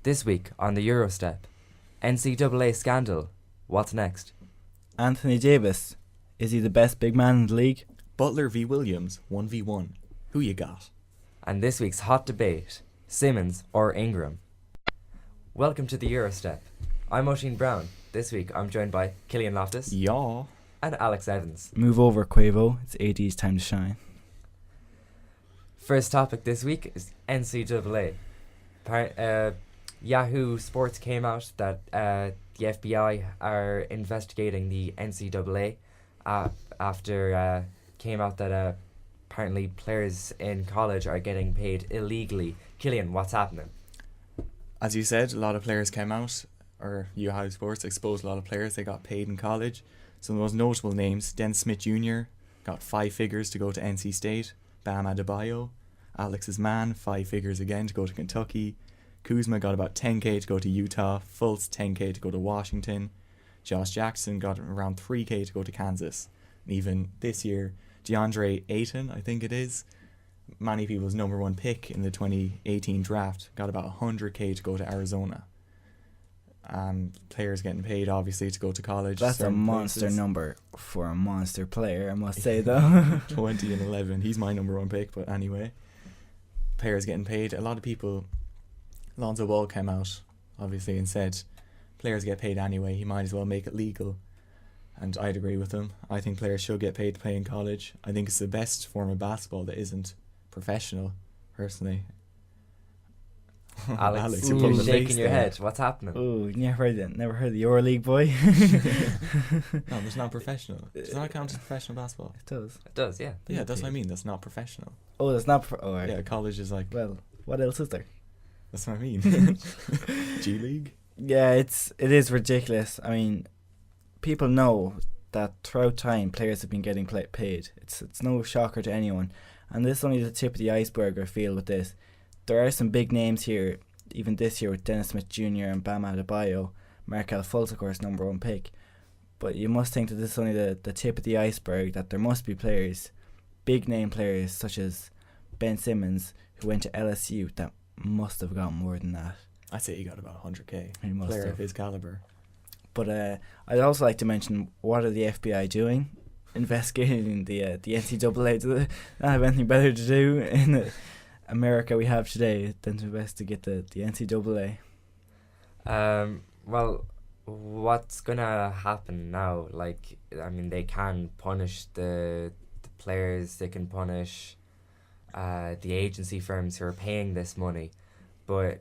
This week on the Eurostep, NCAA scandal. What's next? Anthony Davis, is he the best big man in the league? Butler v Williams, 1v1. Who you got? And this week's hot debate, Simmons or Ingram. Welcome to the Eurostep. I'm Oisin Brown. This week I'm joined by Killian Loftus Yeah. and Alex Evans. Move over, Quavo. It's AD's time to shine. First topic this week is NCAA. Yahoo Sports came out that the FBI are investigating the NCAA after came out that apparently players in college are getting paid illegally. Killian, what's happening? As you said, a lot of players came out, or Yahoo Sports exposed a lot of players they got paid in college. Some of the most notable names: Dennis Smith Jr. got 5 figures to go to NC State. Bam Adebayo. Alex's man, 5 figures again to go to Kentucky. Kuzma got about 10k to go to Utah. Fultz 10k to go to Washington. Josh Jackson got around 3k to go to Kansas. And even this year, DeAndre Ayton, I think it is, many people's number 1 pick in the 2018 draft, got about 100k to go to Arizona. Players getting paid obviously to go to college. That's a monster places. number for a monster player, I must say though. 20 and 11. He's my number 1 pick, but anyway. Players getting paid. A lot of people. Lonzo Ball came out, obviously, and said players get paid anyway. He might as well make it legal. And I'd agree with him. I think players should get paid to play in college. I think it's the best form of basketball that isn't professional, personally. Alex, you're you're putting the shaking face your there. head. What's happening? Oh, never heard the EuroLeague, boy. No, that's not professional. Does that count as professional basketball? It does. It does, yeah. Yeah, that's what I mean. That's not professional. Oh, that's not. Right. Yeah, college is like. Well, what else is there? That's what I mean. G League. Yeah, it is ridiculous. I mean, people know that throughout time players have been getting paid. It's no shocker to anyone, and this is only the tip of the iceberg. I feel with this, there are some big names here. Even this year with Dennis Smith Jr. and Bam Adebayo, Markel Fultz, of course, number 1 pick. But you must think that this is only the tip of the iceberg. That there must be players, big name players such as Ben Simmons, who went to LSU, that must have got more than that. I'd say he got about 100k. He must Player have. of his caliber. But I'd also like to mention, what are the FBI doing? Investigating the NCAA. Do they not have anything better to do in America we have today than to investigate the NCAA? Well, what's gonna happen now? Like, I mean, they can punish the players. They can punish the agency firms who are paying this money, but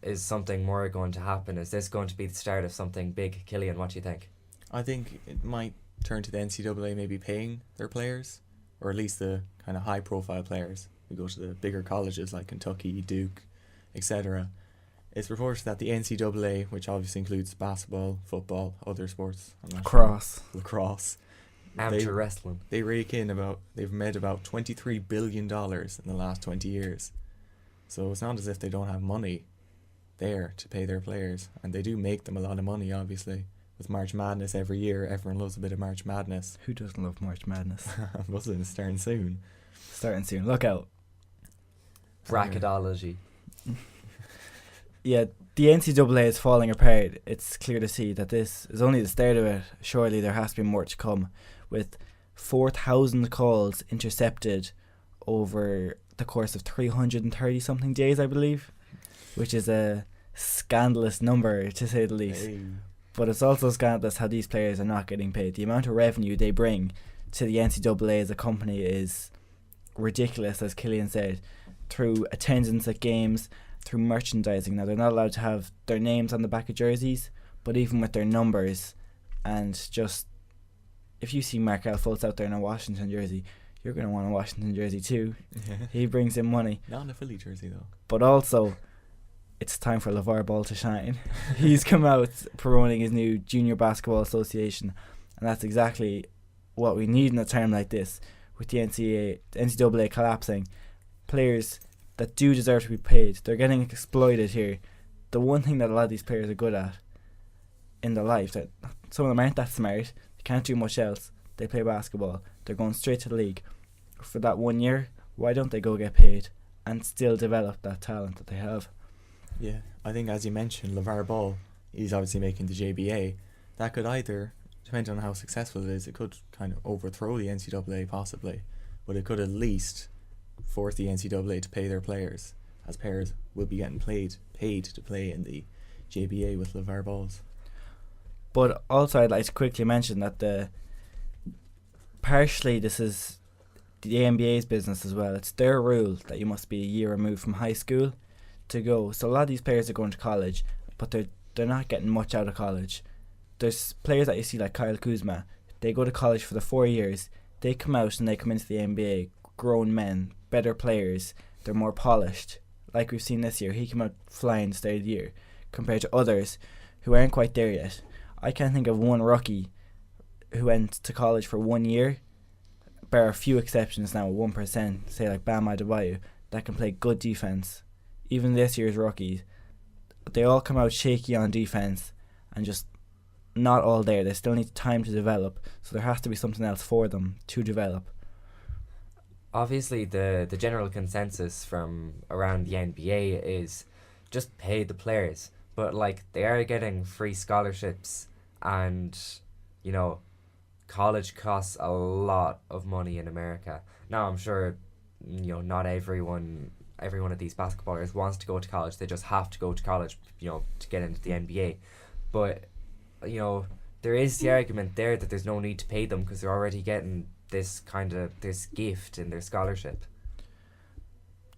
is something more going to happen? Is this going to be the start of something big? Killian, what do you think? I think it might turn to the NCAA maybe paying their players, or at least the kind of high profile players who go to the bigger colleges like Kentucky, Duke, etc. It's reported that the NCAA, which obviously includes basketball, football, other sports, lacrosse, Amateur wrestling. they've made about $23 billion in the last 20 years. So it's not as if they don't have money there to pay their players, and they do make them a lot of money, obviously. With March Madness every year, everyone loves a bit of March Madness. Who doesn't love March Madness? It's starting soon. Starting soon. Look out. Bracketology. Yeah, the NCAA is falling apart. It's clear to see that this is only the start of it. Surely there has to be more to come, with 4,000 calls intercepted over the course of 330 something days, I believe, which is a scandalous number to say the least. Hey. But it's also scandalous how these players are not getting paid. The amount of revenue they bring to the NCAA as a company is ridiculous, as Killian said, through attendance at games, through merchandising. Now, they're not allowed to have their names on the back of jerseys, but even with their numbers, and just, if you see Markel Fultz out there in a Washington jersey, you're going to want a Washington jersey too. Yeah. He brings in money. Not in a Philly jersey, though. But also, it's time for LeVar Ball to shine. He's come out promoting his new Junior Basketball Association, and that's exactly what we need in a time like this, with the NCAA collapsing. Players that do deserve to be paid, they're getting exploited here. The one thing that a lot of these players are good at in their life, that some of them aren't that smart, they can't do much else, they play basketball, they're going straight to the league. For that 1 year, why don't they go get paid and still develop that talent that they have? Yeah, I think as you mentioned, LeVar Ball, he's obviously making the JBA. That could either, depending on how successful it is, it could kind of overthrow the NCAA possibly, but it could at least force the NCAA to pay their players, as players will be getting paid to play in the JBA with LeVar Balls. But also I'd like to quickly mention that partially this is the NBA's business as well. It's their rule that you must be a year removed from high school to go. So a lot of these players are going to college, but they're not getting much out of college. There's players that you see like Kyle Kuzma. They go to college for the 4 years. They come out and they come into the NBA, grown men, better players. They're more polished. Like we've seen this year, he came out flying start of the year compared to others who aren't quite there yet. I can't think of one rookie who went to college for 1 year, bar a few exceptions now, 1%, say like Bam Adebayo, that can play good defense. Even this year's rookies, they all come out shaky on defense and just not all there. They still need time to develop, so there has to be something else for them to develop. Obviously, the general consensus from around the NBA is just pay the players, but like they are getting free scholarships, and you know, college costs a lot of money in America. Now I'm sure, you know, not every one of these basketballers wants to go to college. They just have to go to college, you know, to get into the NBA. But you know, there is the argument there that there's no need to pay them because they're already getting this gift in their scholarship.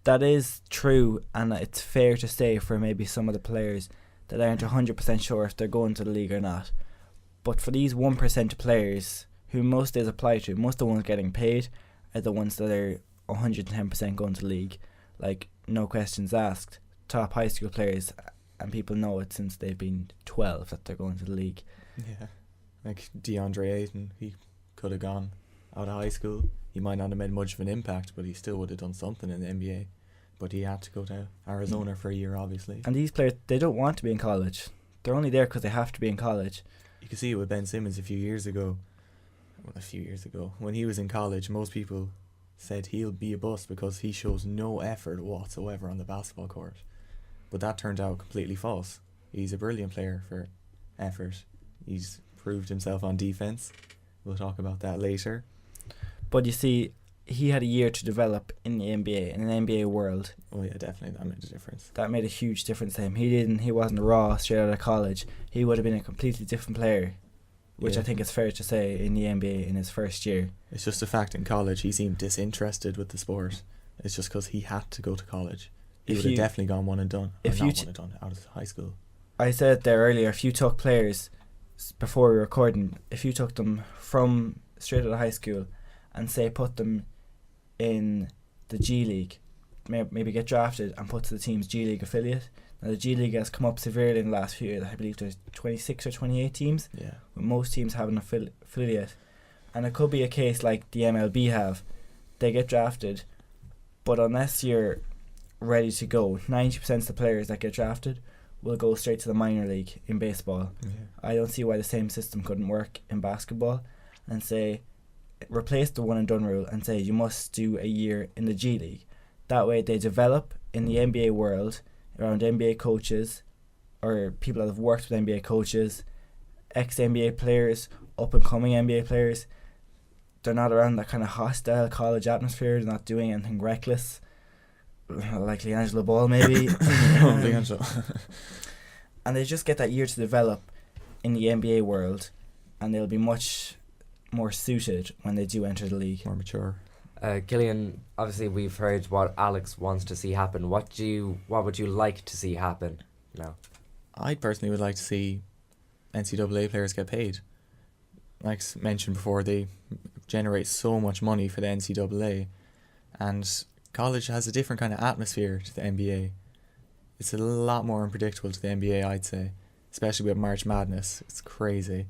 That is true, and it's fair to say for maybe some of the players that aren't 100% sure if they're going to the league or not. But for these 1% of players who most days apply to, most of the ones getting paid are the ones that are 110% going to the league. Like, no questions asked. Top high school players, and people know it since they've been 12 that they're going to the league. Yeah, like DeAndre Ayton, he could have gone out of high school. He might not have made much of an impact, but he still would have done something in the NBA. But he had to go to Arizona for a year, obviously. And these players, they don't want to be in college. They're only there because they have to be in college. You can see it with Ben Simmons a few years ago, when he was in college, most people said he'll be a bust because he shows no effort whatsoever on the basketball court. But that turned out completely false. He's a brilliant player for effort. He's proved himself on defense. We'll talk about that later. But you see, he had a year to develop in the NBA, in an NBA world. Oh yeah, definitely, that made a difference. That made a huge difference to him. He wasn't raw straight out of college. He would have been a completely different player, which I think is fair to say in the NBA in his first year. It's just a fact in college he seemed disinterested with the sport. It's just because he had to go to college. He would have definitely gone one and done. Out of high school. I said there earlier, if you took players before we were recording, if you took them from straight out of high school and say put them in the G League, maybe get drafted and put to the team's G League affiliate. Now the G League has come up severely in the last few years. I believe there's 26 or 28 teams, with most teams having an affiliate. And it could be a case like the MLB have. They get drafted, but unless you're ready to go, 90% of the players that get drafted will go straight to the minor league in baseball. I don't see why the same system couldn't work in basketball, and say replace the one and done rule and say you must do a year in the G League. That way they develop in the NBA world around NBA coaches or people that have worked with NBA coaches, ex-NBA players, up-and-coming NBA players. They're not around that kind of hostile college atmosphere. They're not doing anything reckless, like LiAngelo Ball maybe. And they just get that year to develop in the NBA world, and they'll be much more suited when they do enter the league. More mature. Gillian, obviously we've heard what Alex wants to see happen. What would you like to see happen now? I personally would like to see NCAA players get paid. Like mentioned before, they generate so much money for the NCAA, and college has a different kind of atmosphere to the NBA. It's a lot more unpredictable to the NBA, I'd say, especially with March Madness. It's crazy.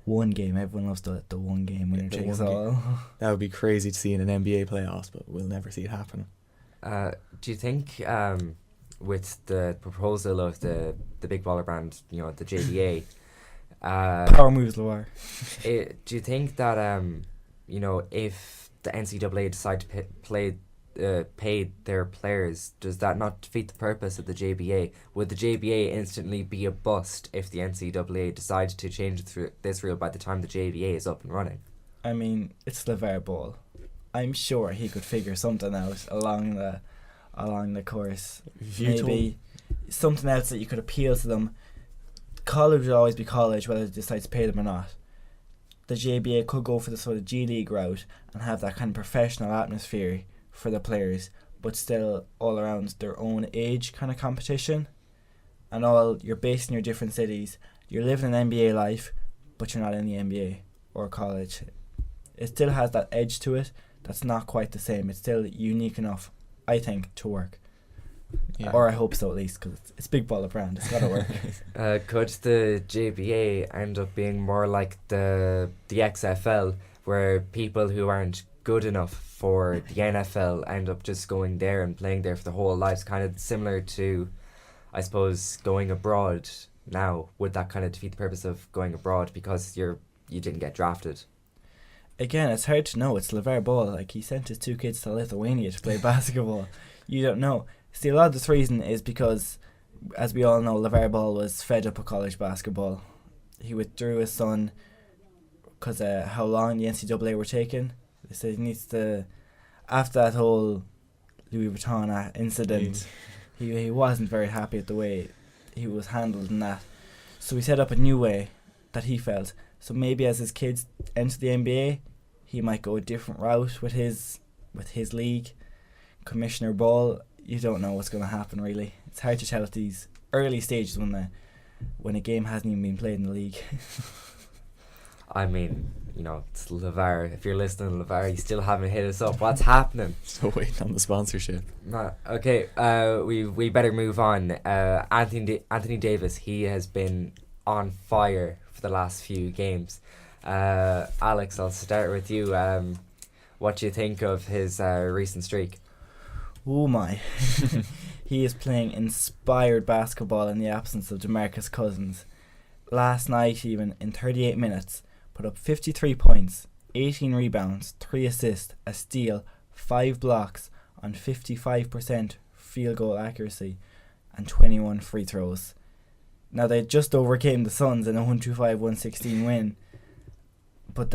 One game, everyone loves the one game winner takes all. That would be crazy to see in an NBA playoffs, but we'll never see it happen. Do you think with the proposal of the big baller brand, you know, the JBA, power moves, LeVar. Do you think that you know, if the NCAA decide to paid their players, does that not defeat the purpose of the JBA? Would the JBA instantly be a bust if the NCAA decided to change this rule by the time the JBA is up and running? I mean, it's LeVar Ball. I'm sure he could figure something out along the course. Maybe something else that you could appeal to them. College would always be college, whether they decide to pay them or not. The JBA could go for the sort of G League route and have that kind of professional atmosphere for the players, but still all around their own age kind of competition. And all, you're based in your different cities. You're living an NBA life, but you're not in the NBA or college. It still has that edge to it that's not quite the same. It's still unique enough, I think, to work. Yeah. Or I hope so, at least, because it's Big Baller brand. It's got to work. Could the JBA end up being more like the XFL, where people who aren't good enough for the NFL end up just going there and playing there for their whole lives, kind of similar to, I suppose, going abroad now? Would that kind of defeat the purpose of going abroad because you didn't get drafted? Again, it's hard to know. It's LeVar Ball. Like, he sent his 2 kids to Lithuania to play basketball. You don't know. See, a lot of this reason is because, as we all know, LeVar Ball was fed up with college basketball. He withdrew his son because how long the NCAA were taking. They said he needs to, after that whole Louis Vuitton incident, he wasn't very happy with the way he was handled in that. So he set up a new way that he felt. So maybe as his kids enter the NBA, he might go a different route with his league. Commissioner Ball, you don't know what's going to happen, really. It's hard to tell at these early stages when a game hasn't even been played in the league. I mean, it's LeVar. If you're listening, LeVar, you still haven't hit us up. What's happening? Still waiting on the sponsorship. Okay, we better move on. Anthony Davis, he has been on fire for the last few games. Alex, I'll start with you. What do you think of his recent streak? Oh my. He is playing inspired basketball in the absence of DeMarcus Cousins. Last night, even in 38 minutes, put up 53 points, 18 rebounds, 3 assists, a steal, 5 blocks on 55% field goal accuracy and 21 free throws. Now, they just overcame the Suns in a 125-116 win, but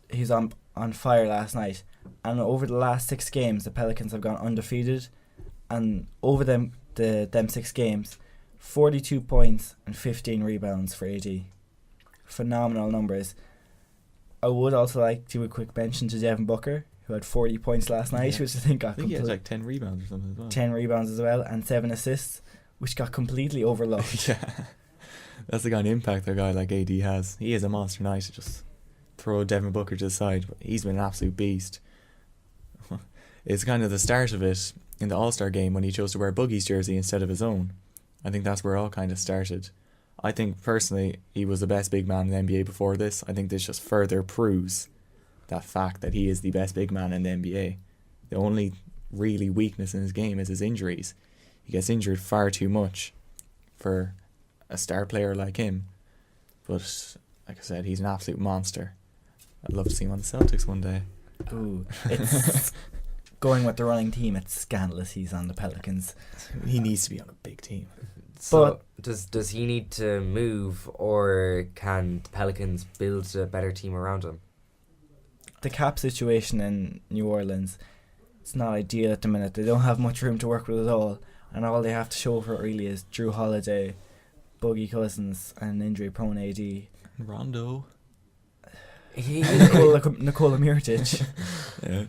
he's on fire last night. And over the last 6 games, the Pelicans have gone undefeated, and over them 6 games, 42 points and 15 rebounds for AD. Phenomenal numbers. I would also like to do a quick mention to Devin Booker, who had 40 points last night, which I think he had like 10 rebounds or something as well. 10 rebounds as well, and 7 assists, which got completely overlooked. Yeah, that's the kind of impact a guy like AD has. He is a monster night to just throw Devin Booker to the side, but he's been an absolute beast. It's kind of the start of it in the All-Star game when he chose to wear Boogie's jersey instead of his own. I think that's where it all kind of started. I think personally he was the best big man in the NBA before this. I think this just further proves that fact that he is the best big man in the NBA. The only really weakness in his game is his injuries. He gets injured far too much for a star player like him. But like I said, he's an absolute monster. I'd love to see him on the Celtics one day. Ooh, it's going with the running team. It's scandalous he's on the Pelicans. He needs to be on a big team. So does he need to move, or can the Pelicans build a better team around him? The cap situation in New Orleans, it's not ideal at the minute. They don't have much room to work with at all, and all they have to show for it really is Drew Holiday, Boogie Cousins, and injury-prone AD. Rondo. Nikola Mirotic. Yeah.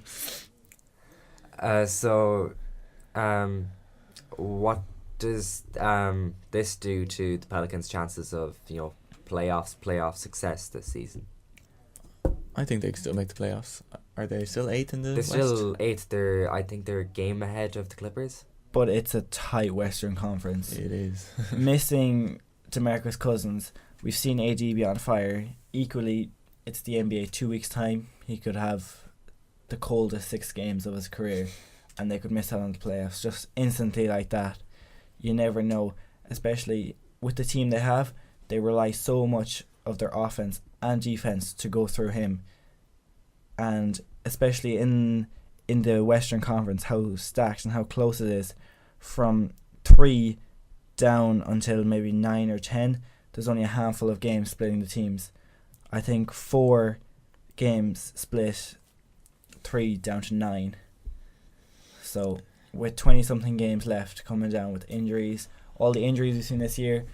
What does this do to the Pelicans' chances of playoff success this season? I think they can still make the playoffs. Are they still 8th in the West? They're still 8th. I think they're a game ahead of the Clippers. But it's a tight Western Conference. It is. Missing DeMarcus Cousins, we've seen AD be on fire. Equally, it's the NBA. 2 weeks' time, he could have the coldest 6 games of his career, and they could miss out on the playoffs just instantly like that. You never know, especially with the team they have. They rely so much of their offense and defense to go through him, and especially in in the Western Conference, how stacked and how close it is. From 3 down until maybe 9 or 10, there's only a handful of games splitting the teams. I think 4 games split 3 down to 9. So with 20-something games left, coming down with injuries, all the injuries we've seen this year,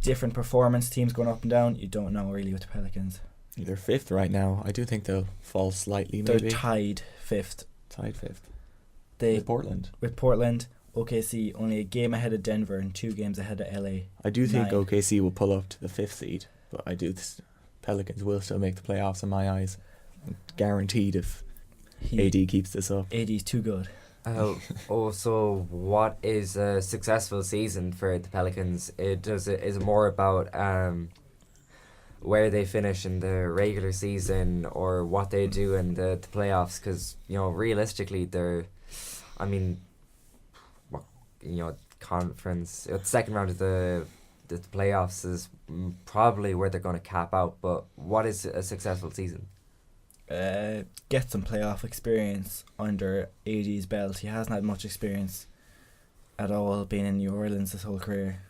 different performance, teams going up and down, you don't know really with the Pelicans. They're 5th right now. I do think they'll fall slightly, They're maybe. tied 5th. Tied 5th. They With Portland. With Portland, OKC only a game ahead of Denver and 2 games ahead of LA. I do think 9. OKC will pull up to the 5th seed, but I do Pelicans will still make the playoffs in my eyes. Guaranteed if AD keeps this up. AD's too good. Also, what is a successful season for the Pelicans? Is it more about where they finish in the regular season or what they do in the playoffs? Because realistically, conference second round of the playoffs is probably where they're going to cap out. But what is a successful season? Get some playoff experience under AD's belt. He hasn't had much experience at all being in New Orleans his whole career.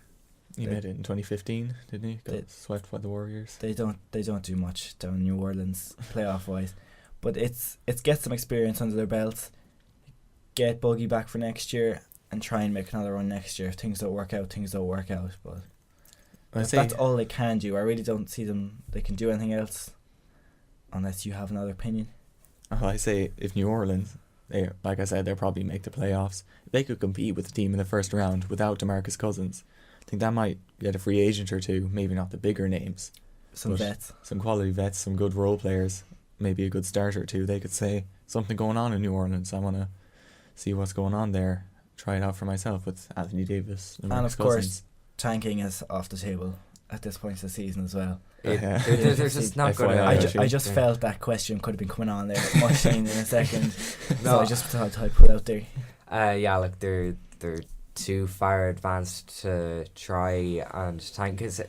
He made it in 2015, didn't he? Got swept by the Warriors. They don't do much down in New Orleans playoff wise, but it's get some experience under their belts, get Buggy back for next year, and try and make another run next year. If things don't work out, things don't work out. But that's all they can do. I really don't see them. They can do anything else. Unless you have another opinion. I say if New Orleans, like I said, they'll probably make the playoffs. If they could compete with the team in the first round without DeMarcus Cousins, I think that might get a free agent or two, maybe not the bigger names. Some vets. Some quality vets, some good role players, maybe a good starter or two. They could say something going on in New Orleans. I want to see what's going on there. Try it out for myself with Anthony Davis and of Cousins. Course, tanking is off the table at this point of the season as well. There's just not going to. I just felt that question could have been coming on there much in a second. So I just thought I'd put it out there. Look, they're too far advanced to try and tank. Cause,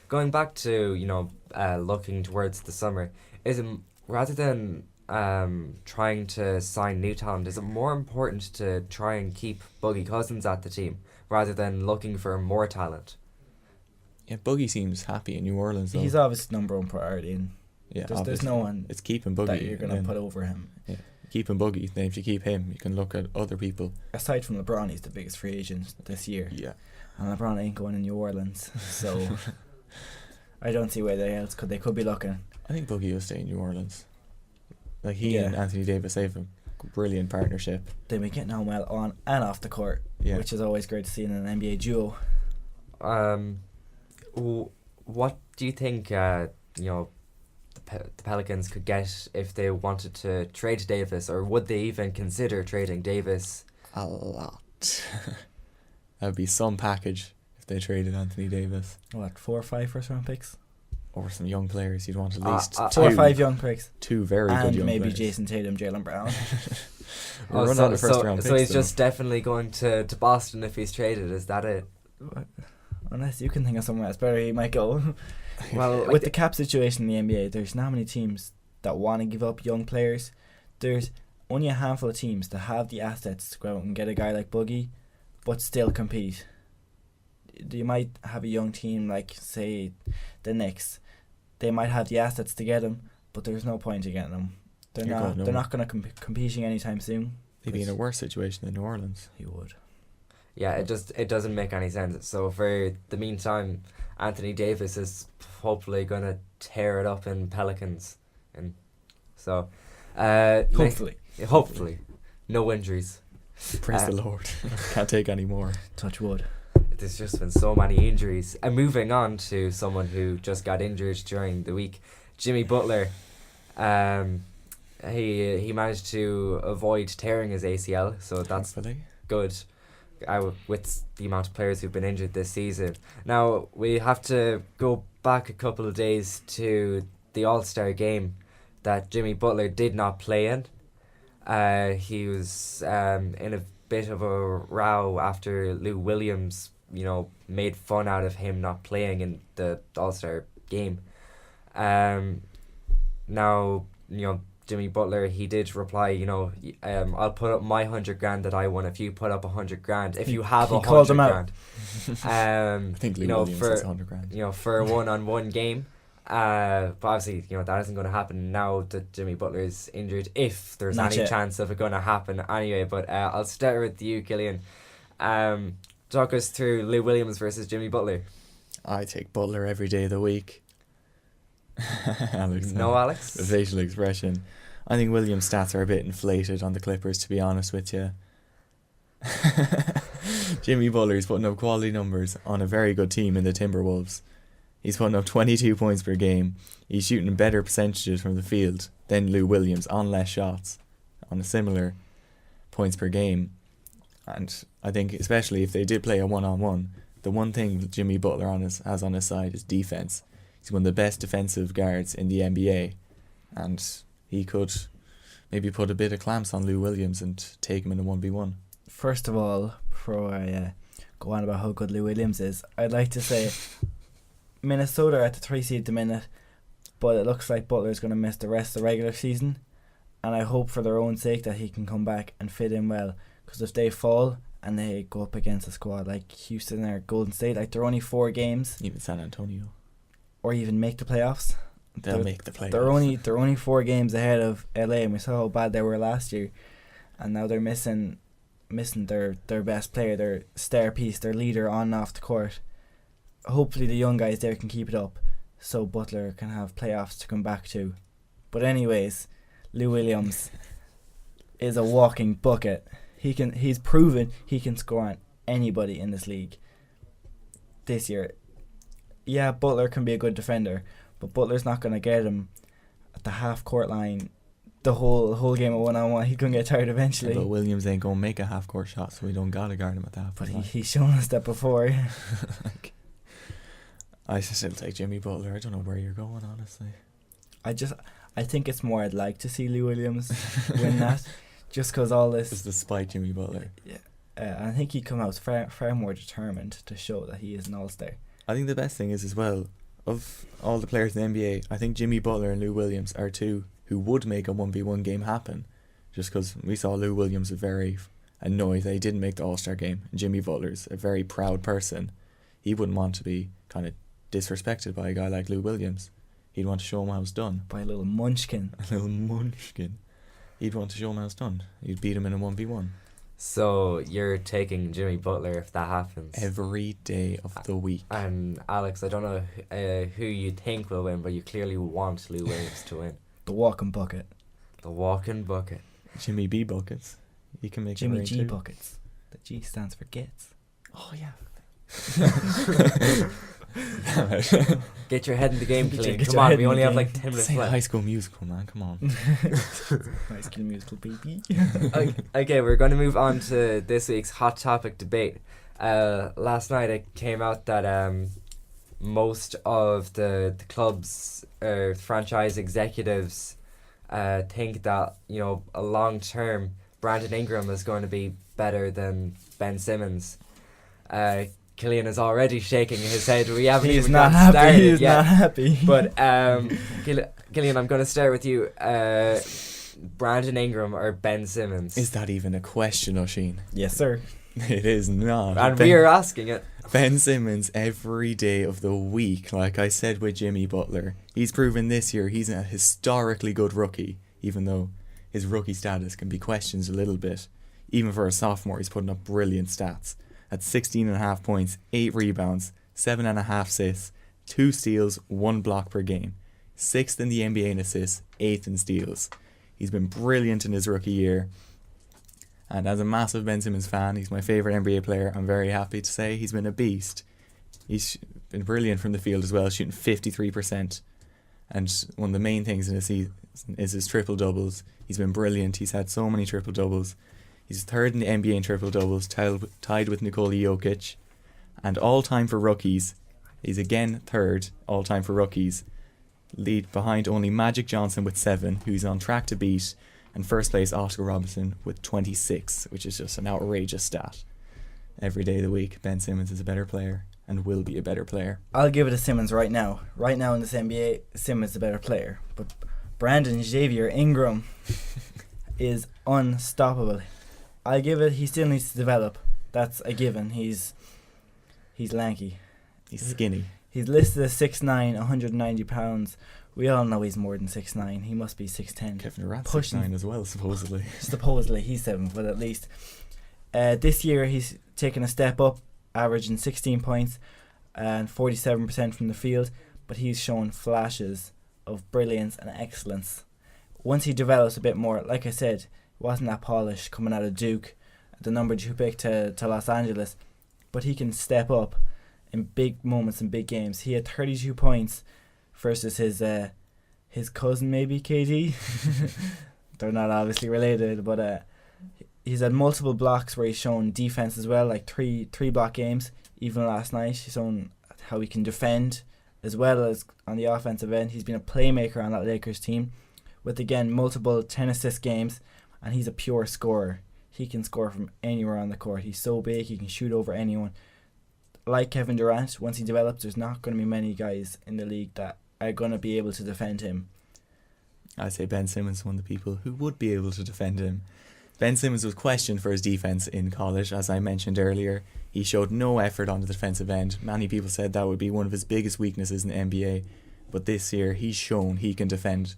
going back to looking towards the summer, is it rather than trying to sign new talent, is it more important to try and keep Buggy Cousins at the team rather than looking for more talent? Yeah, Buggy seems happy in New Orleans, though. He's obviously number one priority, and there's no one it's keeping Buggy that you're going to put over him. Yeah, keeping Buggy. Then if you keep him, you can look at other people. Aside from LeBron, he's the biggest free agent this year. Yeah, and LeBron ain't going in New Orleans, so I don't see where they could be looking. I think Buggy will stay in New Orleans. Like he and Anthony Davis have a brilliant partnership. They be getting on well on and off the court, which is always great to see in an NBA duo. What do you think the Pelicans could get if they wanted to trade Davis, or would they even consider trading Davis? A lot. That would be some package if they traded Anthony Davis. What, 4 or 5 first round picks? Or some young players. You'd want at least 2 or 5 young picks. 2 very good young players. And maybe Jason Tatum, Jaylen Brown. So he's just definitely going to Boston if he's traded. Is that it? Unless you can think of somewhere else better, he might go. Well, with the cap situation in the NBA, there's not many teams that want to give up young players. There's only a handful of teams that have the assets to go out and get a guy like Buggy, but still compete. You might have a young team like, say, the Knicks. They might have the assets to get him, but there's no point in getting him. They're not going to competing anytime soon. They'd be in a worse situation than New Orleans. He would. Yeah, it doesn't make any sense. So for the meantime, Anthony Davis is hopefully going to tear it up in Pelicans, and so hopefully, no injuries. Praise the Lord. Can't take any more. Touch wood. There's just been so many injuries. And moving on to someone who just got injured during the week, Jimmy Butler. He managed to avoid tearing his ACL, so that's good. With the amount of players who've been injured this season. Now, we have to go back a couple of days to the All-Star game that Jimmy Butler did not play in. He was in a bit of a row after Lou Williams, made fun out of him not playing in the All-Star game. Now, Jimmy Butler, he did reply, I'll put up my 100 grand that I won if you put up 100 grand. If you have he 100 called him grand. I think Lou Williams has 100 grand. For a one-on-one game. But obviously, that isn't going to happen now that Jimmy Butler is injured, if there's Not any yet. chance of it going to happen anyway. But I'll start with you, Killian. Talk us through Lou Williams versus Jimmy Butler. I take Butler every day of the week. Alex. No, Alex? The facial expression. I think Williams' stats are a bit inflated on the Clippers, to be honest with you. Jimmy Butler's putting up quality numbers on a very good team in the Timberwolves. He's putting up 22 points per game. He's shooting better percentages from the field than Lou Williams on less shots, on a similar points per game. And I think especially if they did play a one-on-one, the one thing Jimmy Butler has on his side is defense. He's one of the best defensive guards in the NBA, and he could maybe put a bit of clamps on Lou Williams and take him in a 1v1. First of all, before I go on about how good Lou Williams is, I'd like to say Minnesota are at the 3 seed at the minute, but it looks like Butler's going to miss the rest of the regular season, and I hope for their own sake that he can come back and fit in well, because if they fall and they go up against a squad like Houston or Golden State, like they're only 4 games, Even San Antonio. or even make the playoffs. They'll make the playoffs. They're only 4 games ahead of LA, and we saw how bad they were last year, and now they're missing their best player, their star piece, their leader on and off the court. Hopefully the young guys there can keep it up, so Butler can have playoffs to come back to. But anyways, Lou Williams is a walking bucket. He's proven he can score on anybody in this league this year. Yeah, Butler can be a good defender, but Butler's not going to get him at the half court line the whole game of one-on-one. He's going to get tired eventually. But Williams ain't going to make a half-court shot, so we don't got to guard him at that. But he's shown us that before. I still take Jimmy Butler. I don't know where you're going, honestly. I think it's more I'd like to see Lou Williams win that, just because all this. Just despite Jimmy Butler. Yeah, I think he'd come out far more determined to show that he is an all-star. I think the best thing is as well, of all the players in the NBA, I think Jimmy Butler and Lou Williams are two who would make a 1v1 game happen, just because we saw Lou Williams was very annoyed that he didn't make the All-Star game, and Jimmy Butler's a very proud person. He wouldn't want to be kind of disrespected by a guy like Lou Williams. He'd want to show him how it's done. By a little munchkin. A little munchkin. He'd want to show him how it's done. He'd beat him in a 1v1. So you're taking Jimmy Butler if that happens? Every day of the week. And Alex, I don't know who you think will win, but you clearly want Lou Williams to win. The walking bucket. The walking bucket. Jimmy B buckets. He can make Jimmy it rain G too. buckets. The G stands for gets. Oh yeah. Get your head in the game, Killian. Get Come your on, head we in only the have game. like 10 minutes Say left. High School Musical, man. Come on. High School Musical, baby. Okay, we're going to move on to this week's hot topic debate. Last night it came out that most of the club's franchise executives think that a long term Brandon Ingram is going to be better than Ben Simmons. Killian is already shaking his head. We haven't He's even not got happy. started He's yet. not happy. But Killian, I'm going to start with you. Brandon Ingram or Ben Simmons? Is that even a question, Oisin? Yes, sir. It is not. And we are asking it. Ben Simmons every day of the week, like I said with Jimmy Butler. He's proven this year he's a historically good rookie, even though his rookie status can be questioned a little bit. Even for a sophomore, he's putting up brilliant stats. At 16.5 points, 8 rebounds, 7.5 assists, 2 steals, 1 block per game. 6th in the NBA in assists, 8th in steals. He's been brilliant in his rookie year. And as a massive Ben Simmons fan, he's my favourite NBA player. I'm very happy to say he's been a beast. He's been brilliant from the field as well, shooting 53%. And one of the main things in his season is his triple-doubles. He's been brilliant. He's had so many triple-doubles. He's 3rd in the NBA in triple-doubles, tied with Nikola Jokic. And all-time for rookies, he's again 3rd all-time for rookies. Lead behind only Magic Johnson with 7, who's on track to beat, and first place Oscar Robertson with 26, which is just an outrageous stat. Every day of the week, Ben Simmons is a better player and will be a better player. I'll give it to Simmons right now. Right now in this NBA, Simmons is a better player. But Brandon Xavier Ingram is unstoppable. I give it. He still needs to develop. That's a given. He's lanky. He's skinny. He's listed as 6'9", 190 pounds. We all know he's more than 6'9". He must be 6'10". Kevin Durant's Pushing 6'9" as well, supposedly. Supposedly, he's 7 foot at least. This year, he's taken a step up, averaging 16 points and 47% from the field. But he's shown flashes of brilliance and excellence. Once he develops a bit more, like I said, wasn't that polished coming out of Duke, the number 2 pick to Los Angeles. But he can step up in big moments and big games. He had 32 points versus his cousin, maybe, KD. They're not obviously related, but he's had multiple blocks where he's shown defense as well, like three block games. Even last night, he's shown how he can defend as well as on the offensive end. He's been a playmaker on that Lakers team with, again, multiple 10 assist games, and he's a pure scorer. He can score from anywhere on the court. He's so big, he can shoot over anyone. Like Kevin Durant, once he develops, there's not going to be many guys in the league that are going to be able to defend him. I'd say Ben Simmons is one of the people who would be able to defend him. Ben Simmons was questioned for his defense in college, as I mentioned earlier. He showed no effort on the defensive end. Many people said that would be one of his biggest weaknesses in the NBA. But this year, he's shown he can defend.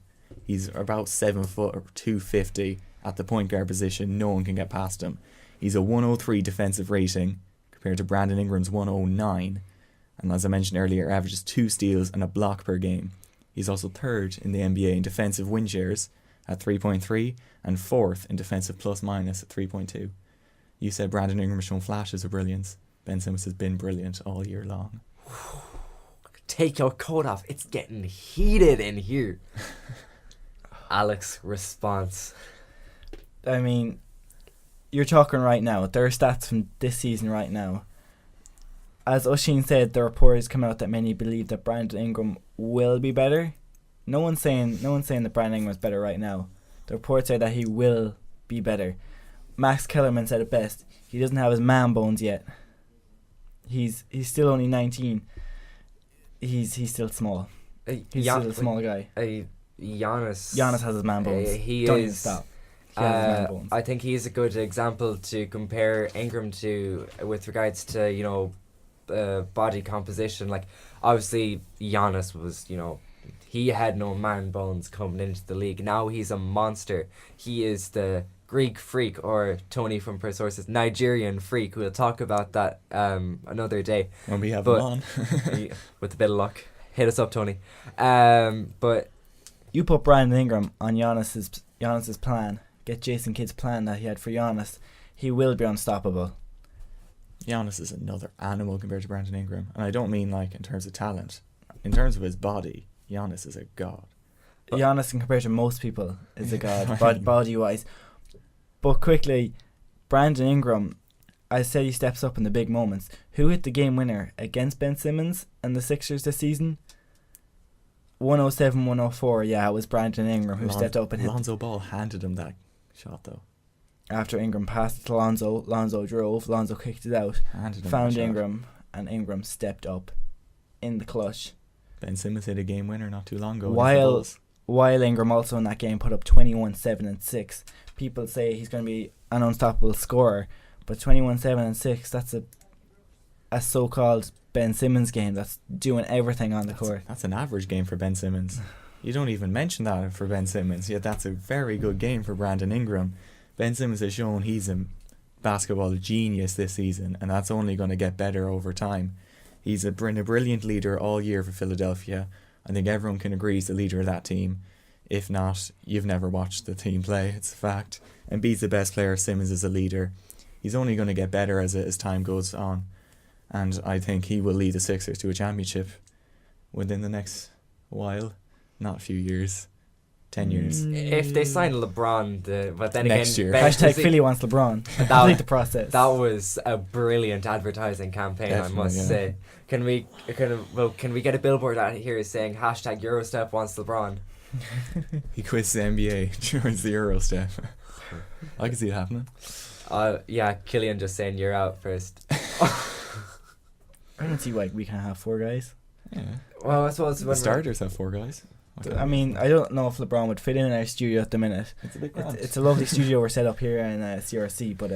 He's about 7 foot or 250 at the point guard position. No one can get past him. He's a 103 defensive rating compared to Brandon Ingram's 109. And as I mentioned earlier, averages 2 steals and a block per game. He's also 3rd in the NBA in defensive win shares at 3.3 and 4th in defensive plus minus at 3.2. You said Brandon Ingram has shown flashes of brilliance. Ben Simmons has been brilliant all year long. Take your coat off. It's getting heated in here. Alex, response. I mean, you're talking right now. There are stats from this season right now. As Oisin said, the report has come out that many believe that Brandon Ingram will be better. No one's saying that Brandon Ingram is better right now. The reports say that he will be better. Max Kellerman said it best. He doesn't have his man bones yet. He's still only 19. He's still small. He's still a small guy. Giannis has his man bones. He Don't is. even stop. He has his man bones. I think he's a good example to compare Ingram to with regards to body composition. Like, obviously Giannis was, he had no man bones coming into the league. Now he's a monster. He is the Greek freak, or Tony from Per Sources, Nigerian freak. We'll talk about that another day when we have him on. With a bit of luck. Hit us up, Tony. But you put Brandon Ingram on Giannis's plan. Get Jason Kidd's plan that he had for Giannis. He will be unstoppable. Giannis is another animal compared to Brandon Ingram. And I don't mean like in terms of talent. In terms of his body, Giannis is a god. Giannis, in compared to most people, is a god, body-wise. But quickly, Brandon Ingram, I said he steps up in the big moments. Who hit the game winner against Ben Simmons and the Sixers this season? 107-104, yeah, it was Brandon Ingram who stepped up and hit. Lonzo Ball handed him that shot, though. After Ingram passed it to Lonzo drove, Lonzo kicked it out, found Ingram, and Ingram stepped up in the clutch. Ben Simmons hit a game winner not too long ago. While Ingram also in that game put up 21, 7 and 6. People say he's going to be an unstoppable scorer, but 21, 7 and 6, that's a so-called Ben Simmons game that's doing everything on the court. That's an average game for Ben Simmons. You don't even mention that for Ben Simmons, yet that's a very good game for Brandon Ingram. Ben Simmons has shown he's a basketball genius this season, and that's only going to get better over time. He's been a brilliant leader all year for Philadelphia. I think everyone can agree he's the leader of that team. If not, you've never watched the team play, it's a fact. Embiid's the best player, Simmons is a leader. He's only going to get better as time goes on. And I think he will lead the Sixers to a championship within the next while. Not a few years. 10 years. If they sign LeBron, but then next again, year. Hashtag Philly wants LeBron. Complete the process. That was a brilliant advertising campaign, definitely, I must say. Can we get a billboard out here saying hashtag Eurostep wants LeBron? He quits the NBA, joins the Eurostep. I can see it happening. Yeah, Killian just saying you're out first. I don't see why we can't have 4 guys. Yeah. Well, I suppose The starters have 4 guys. I mean, I don't know if LeBron would fit in our studio at the minute. It's a bit grand. It's a lovely studio we're set up here in CRC, but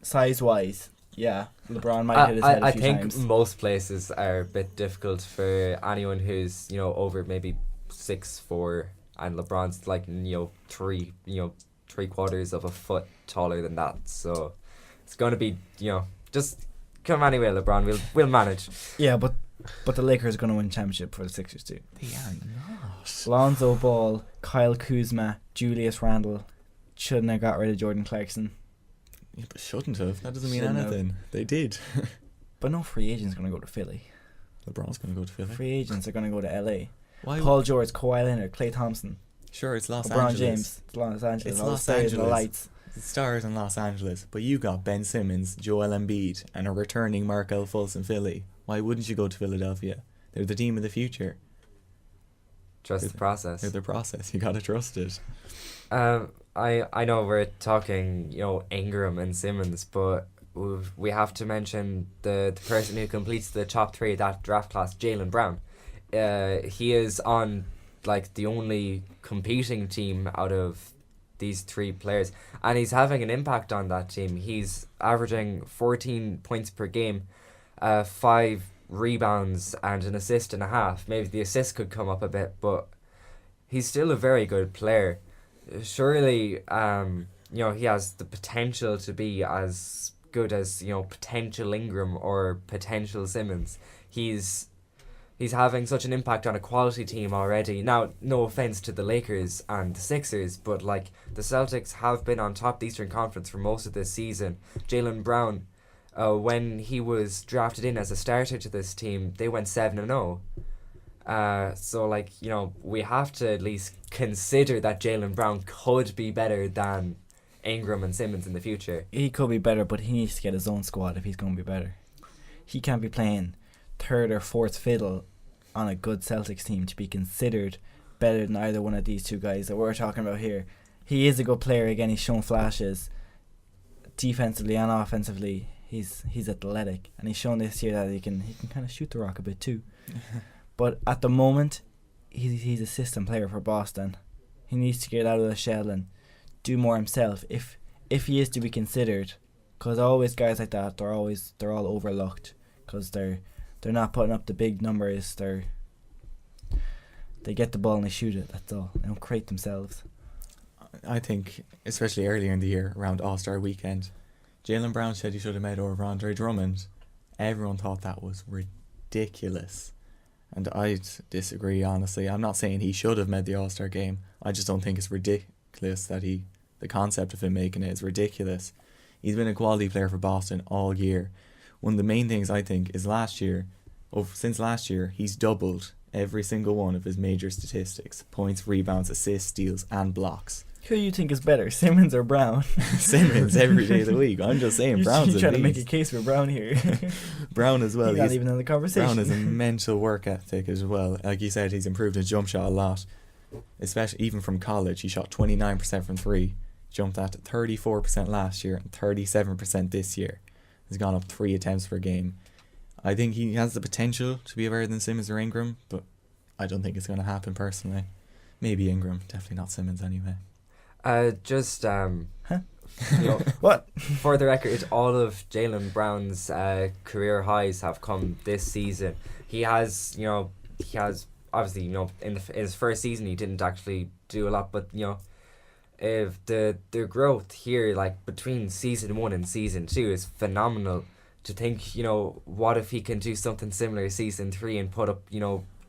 size-wise, yeah, LeBron might hit his head a few think times. most places are a bit difficult for anyone who's over maybe 6'4", and LeBron's like three quarters of a foot taller than that. So it's gonna be just come anyway, LeBron. We'll manage. Yeah, but the Lakers are going to win championship for the Sixers too. They are not. Lonzo Ball, Kyle Kuzma, Julius Randle shouldn't have got rid of Jordan Clarkson. Yeah, but shouldn't have. That doesn't mean Shouldn't anything. have. They did. But no free agents going to go to Philly. LeBron's going to go to Philly. Free agents are going to go to LA. Why? Paul George, Kawhi Leonard, Klay Thompson, Sure, it's Los LeBron Angeles. James. It's Los Angeles. It's all the Los stars and the Angeles. lights. The stars in Los Angeles. But you got Ben Simmons, Joel Embiid, and a returning Markelle Fultz in Philly. Why wouldn't you go to Philadelphia? They're the team of the future. Trust the process. They're the process. You gotta trust it. I know we're talking Ingram and Simmons, but we have to mention the person who completes the top three of that draft class, Jaylen Brown. He is on like the only competing team out of these three players, and he's having an impact on that team. He's averaging 14 points per game, 5 rebounds and an assist and a half. Maybe the assist could come up a bit, but he's still a very good player. Surely he has the potential to be as good as potential Ingram or potential Simmons. He's having such an impact on a quality team already. Now, no offense to the Lakers and the Sixers, but like the Celtics have been on top of the Eastern Conference for most of this season. Jaylen Brown, when he was drafted in as a starter to this team, they went 7-0. So we have to at least consider that Jaylen Brown could be better than Ingram and Simmons in the future. He could be better, but he needs to get his own squad if he's going to be better. He can't be playing third or fourth fiddle on a good Celtics team to be considered better than either one of these two guys that we're talking about here. He is a good player. Again, he's shown flashes defensively and offensively. He's athletic, and he's shown this year that he can kind of shoot the rock a bit too. But at the moment, he's a system player for Boston. He needs to get out of the shell and do more himself if he is to be considered. Because always guys like that, they're all overlooked because they're not putting up the big numbers. They get the ball and they shoot it. That's all. They don't create themselves. I think, especially earlier in the year, around All-Star weekend, Jaylen Brown said he should have made over Andre Drummond. Everyone thought that was ridiculous. And I'd disagree, honestly. I'm not saying he should have made the All-Star game. I just don't think it's ridiculous that the concept of him making it is ridiculous. He's been a quality player for Boston all year. One of the main things I think is since last year, he's doubled every single one of his major statistics: points, rebounds, assists, steals, and blocks. Who do you think is better, Simmons or Brown? Simmons every day of the week. I'm just saying, Brown's You're trying to make a beast. case for Brown here. Brown as well. He's not even in the conversation. Brown has a mental work ethic as well. Like you said, he's improved his jump shot a lot. Especially even from college, he shot 29% from 3. Jumped that to 34% last year and 37% this year. He's gone up 3 attempts per game. I think he has the potential to be better than Simmons or Ingram, but I don't think it's going to happen personally. Maybe Ingram, definitely not Simmons anyway. What? For the record, all of Jaylen Brown's career highs have come this season. He has obviously, in his first season he didn't actually do a lot, but if the growth here, like between season 1 and season 2, is phenomenal. To think, what if he can do something similar season 3 and put up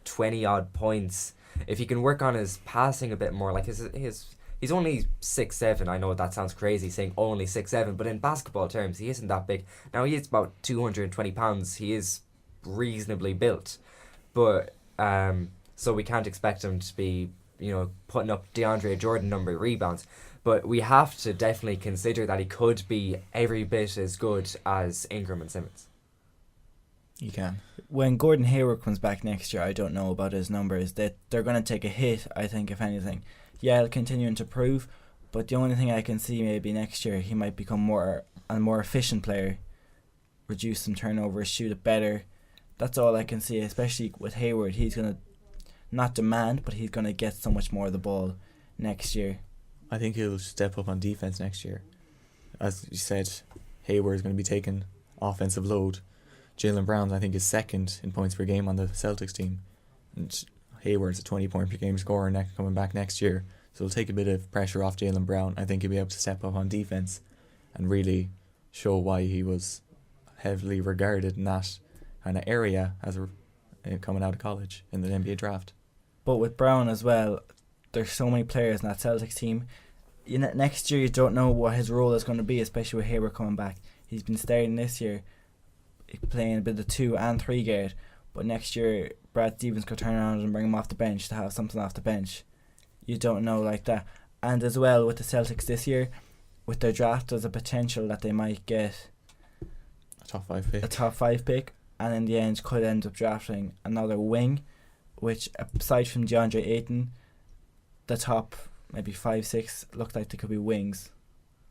20 odd points? If he can work on his passing a bit more, like he's only 6'7". I know that sounds crazy saying only 6'7", but in basketball terms he isn't that big. Now he is about 220 pounds. He is reasonably built, but so we can't expect him to be putting up DeAndre Jordan number rebounds. But we have to definitely consider that he could be every bit as good as Ingram and Simmons. You can. When Gordon Hayward comes back next year, I don't know about his numbers. That they're going to take a hit, I think, if anything. Yeah, he'll continue to improve, but the only thing I can see maybe next year, he might become a more efficient player, reduce some turnovers, shoot it better. That's all I can see, especially with Hayward. He's going to not demand, but he's going to get so much more of the ball next year. I think he'll step up on defense next year. As you said, Hayward is going to be taking offensive load. Jaylen Brown, I think, is second in points per game on the Celtics team. And Hayward's a 20-point per game scorer coming back next year. So it'll take a bit of pressure off Jaylen Brown. I think he'll be able to step up on defense and really show why he was heavily regarded in that kind of area as coming out of college in the NBA draft. But with Brown as well, there's so many players in that Celtics team. Next year you don't know what his role is going to be, especially with Hayward coming back. He's been starting this year, playing a bit of 2 and 3 guard. But next year, Brad Stevens could turn around and bring him off the bench to have something off the bench. You don't know like that. And as well with the Celtics this year, with their draft, there's a potential that they might get a top 5 pick, and in the end could end up drafting another wing, which aside from DeAndre Ayton, the top maybe 5-6 look like they could be wings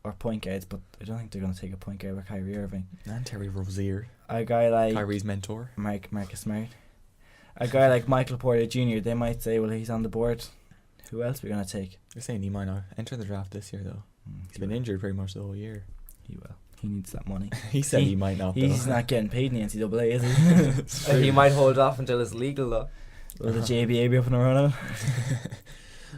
or point guards, but I don't think they're going to take a point guard with Kyrie Irving. And Terry Rozier. A guy like Kyrie's mentor. Marcus Smart. A guy like Michael Porter Jr., they might say, well, he's on the board. Who else are we going to take? They're saying he might not enter the draft this year, though. He's been injured pretty much the whole year. He will. He needs that money. He said he might not, though. He's not getting paid in the NCAA, is he? He might hold off until it's legal, though. Will the JBA be up and running?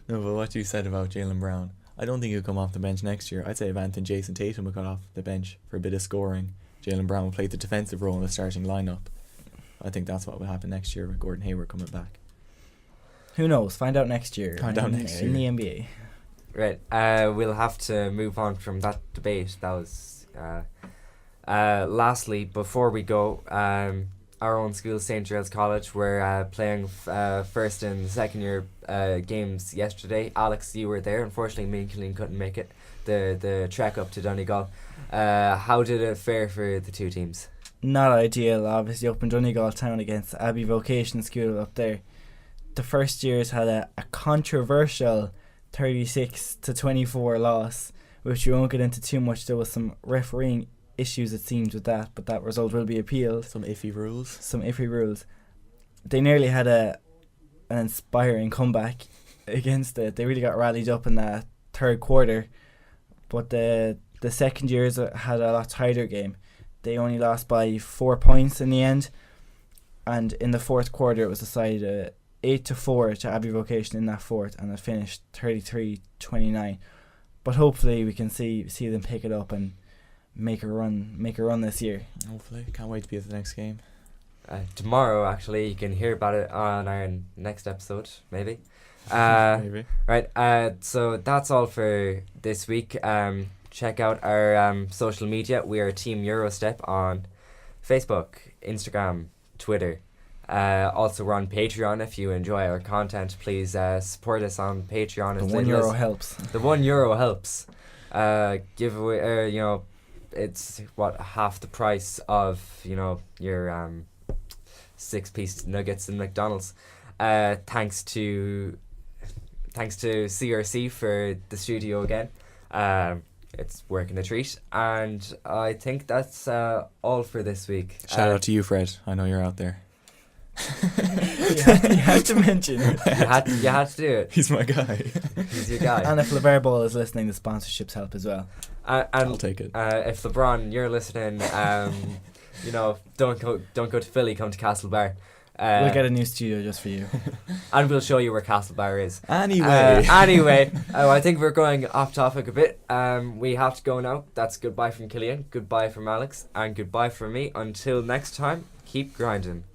No, but what you said about Jaylen Brown, I don't think he'll come off the bench next year. I'd say if Anthony Jason Tatum would got off the bench for a bit of scoring, Jaylen Brown will play the defensive role in the starting lineup. I think that's what will happen next year with Gordon Hayward coming back. Who knows? Find out next year. Find out next year. In the NBA. Right, we'll have to move on from that debate. That was... lastly, before we go, our own school, St. Giles College, we're playing first and second year games yesterday. Alex, you were there. Unfortunately, me and Killian couldn't make it. The trek up to Donegal. How did it fare for the two teams? Not ideal, obviously, up in Donegal town against Abbey Vocation School up there. The first years had a controversial 36-24 loss, which we won't get into too much. There was some refereeing issues, it seems, with that, but that result will be appealed. Some iffy rules. They nearly had an inspiring comeback against it. They really got rallied up in that third quarter, but the second years had a lot tighter game. They only lost by 4 points in the end, and in the fourth quarter it was decided 8-4 to Abbey Vocation in that fourth, and it finished 33-29. But hopefully we can see them pick it up and make a run this year. Hopefully. Can't wait to be at the next game. Tomorrow, actually, you can hear about it on our next episode, maybe. Maybe. Right, so that's all for this week. Check out our social media. We are Team Eurostep on Facebook, Instagram, Twitter. Also, we're on Patreon. If you enjoy our content, please support us on Patreon. The €1 helps. The €1 helps. Give away, it's half the price of your 6-piece nuggets in McDonald's. Thanks to CRC for the studio again. It's working a treat, and I think that's all for this week. Shout out to you, Fred. I know you're out there. You had to mention it. You had to do it. He's my guy. He's your guy. And if LeVar Ball is listening, the sponsorships help as well. And I'll take it. If LeBron, you're listening, don't go to Philly, come to Castlebar. We'll get a new studio just for you. And we'll show you where Castlebar is. Anyway. I think we're going off topic a bit. We have to go now. That's goodbye from Killian, goodbye from Alex, and goodbye from me. Until next time, keep grinding.